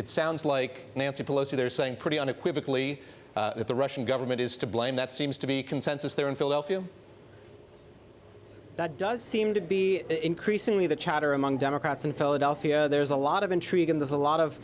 It sounds like Nancy Pelosi there is saying pretty unequivocally that the Russian government is to blame. That seems to be consensus there in Philadelphia? That does seem to be increasingly the chatter among Democrats in Philadelphia. There's a lot of intrigue and there's a lot of,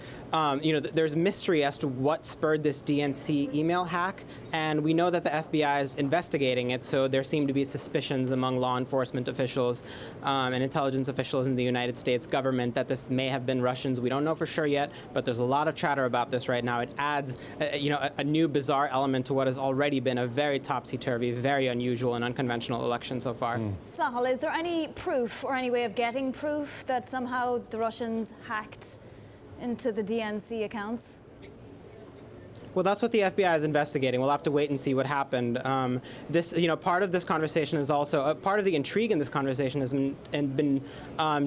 there's mystery as to what spurred this DNC email hack. And we know that the FBI is investigating it, so there seem to be suspicions among law enforcement officials and intelligence officials in the United States government that this may have been Russians. We don't know for sure yet, but there's a lot of chatter about this right now. It adds, a new bizarre element to what has already been a very topsy-turvy, very unusual and unconventional election so far. Sahel, is there any proof or any way of getting proof that somehow the Russians hacked into the DNC accounts? Well, that's what the FBI is investigating. We'll have to wait and see what happened. Part of this conversation is also part of the intrigue in this conversation has been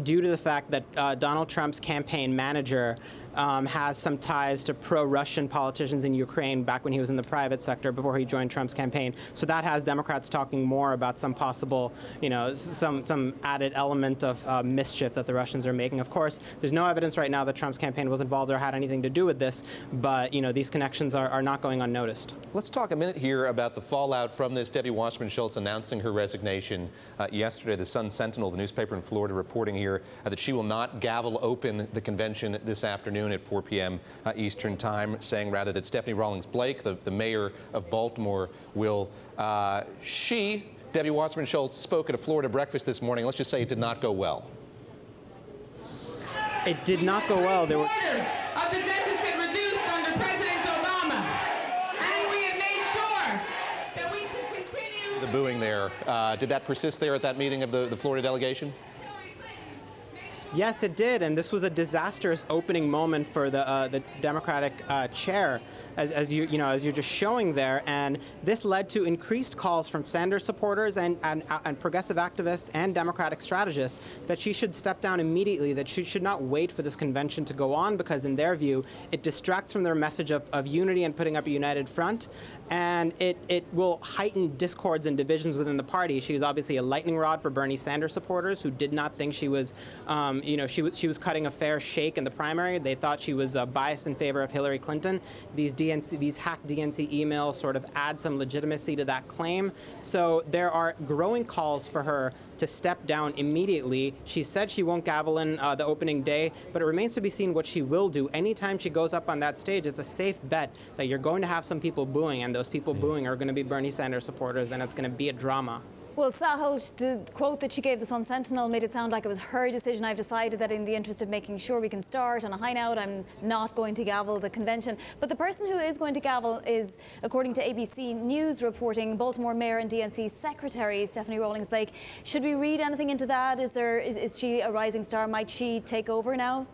due to the fact that Donald Trump's campaign manager has some ties to pro-Russian politicians in Ukraine back when he was in the private sector before he joined Trump's campaign. So that has Democrats talking more about some possible, some added element of mischief that the Russians are making. Of course, there's no evidence right now that Trump's campaign was involved or had anything to do with this, but these connections are not going unnoticed. Let's talk a minute here about the fallout from this. Debbie Wasserman Schultz announcing her resignation yesterday. The Sun Sentinel, the newspaper in Florida, reporting here that she will not gavel open the convention this afternoon at 4 p.m. Eastern time, saying rather that Stephanie Rawlings Blake, the mayor of Baltimore, will. Debbie Wasserman Schultz, spoke at a Florida breakfast this morning. Let's just say it did not go well. It did not go well. There were of the deficit reduced under President Obama, and we have made sure that we can continue. The booing there, did that persist there at that meeting of the Florida delegation? Yes, it did, and this was a disastrous opening moment for the Democratic chair, as you're just showing there. And this led to increased calls from Sanders supporters and progressive activists and Democratic strategists that she should step down immediately, that she should not wait for this convention to go on, because in their view, it distracts from their message of unity and putting up a united front, and it will heighten discords and divisions within the party. She was obviously a lightning rod for Bernie Sanders supporters who did not think she was she was cutting a fair shake in the primary. They thought she was biased in favor of Hillary Clinton. These hacked DNC emails sort of add some legitimacy to that claim. So there are growing calls for her to step down immediately. She said she won't gavel in the opening day, but it remains to be seen what she will do. Anytime she goes up on that stage, it's a safe bet that you're going to have some people booing, and those people booing are going to be Bernie Sanders supporters, and it's going to be a drama. Well, Sahel, the quote that she gave the Sun Sentinel made it sound like it was her decision. I've decided that in the interest of making sure we can start on a high note, I'm not going to gavel the convention. But the person who is going to gavel is, according to ABC News reporting, Baltimore Mayor and DNC Secretary Stephanie Rawlings Blake. Should we read anything into that? Is she a rising star? Might she take over now?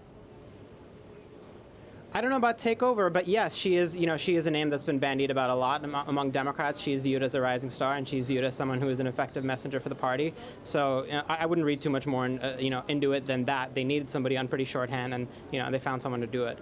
I don't know about takeover, but yes, she is a name that's been bandied about a lot among Democrats. She's viewed as a rising star, and she's viewed as someone who is an effective messenger for the party. So I wouldn't read too much more into it than that. They needed somebody on pretty shorthand, and they found someone to do it.